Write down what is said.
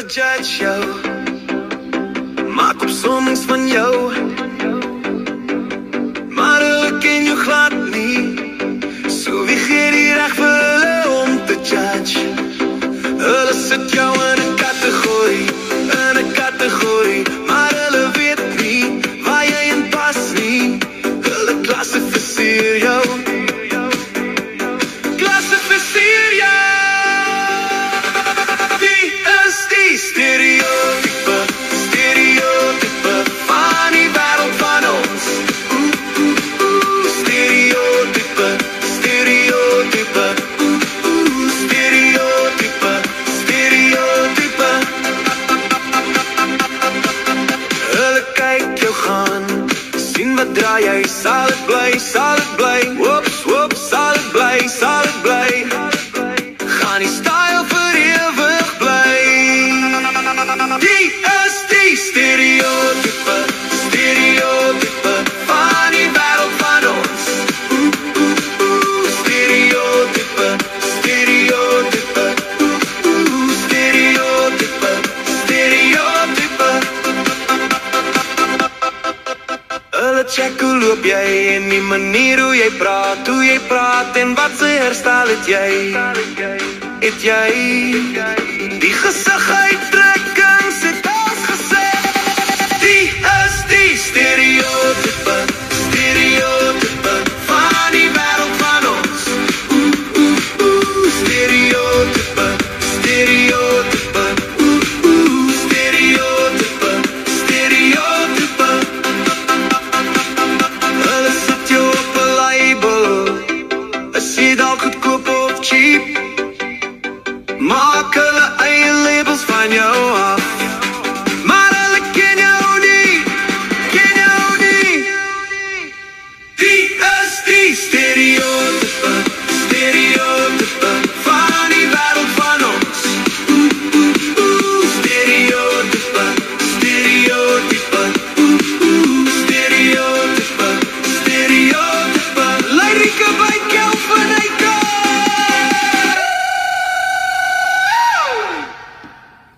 hulle judge jou, maak opsommings van jou, maar hulle ken jou glad nie. So wie gee die reg vir hulle om te judge? Hulle sit jou in 'n kategorie, maar hulle weet nie waar jy in pas nie. Hulle klassifiseer jou, klassifiseer jou. Die is die stereotype, stereotype van die wêreld van ons. Stereotype, stereotype, stereotype, stereotype. Hulle kyk jou gaan, sien wat draai jy, sal het bly, sal het bly. Whoops, whoops, sal het bly, sal het bly. Gaan die style vir ewig bly. Die is die stereotype, stereotype van die wêreld van ons. Stereotype, stereotype, stereotype, stereotype. Hulle check hoe loop jy en die manier hoe jy praat en wat se hairstyle het jy? Het jy die gesig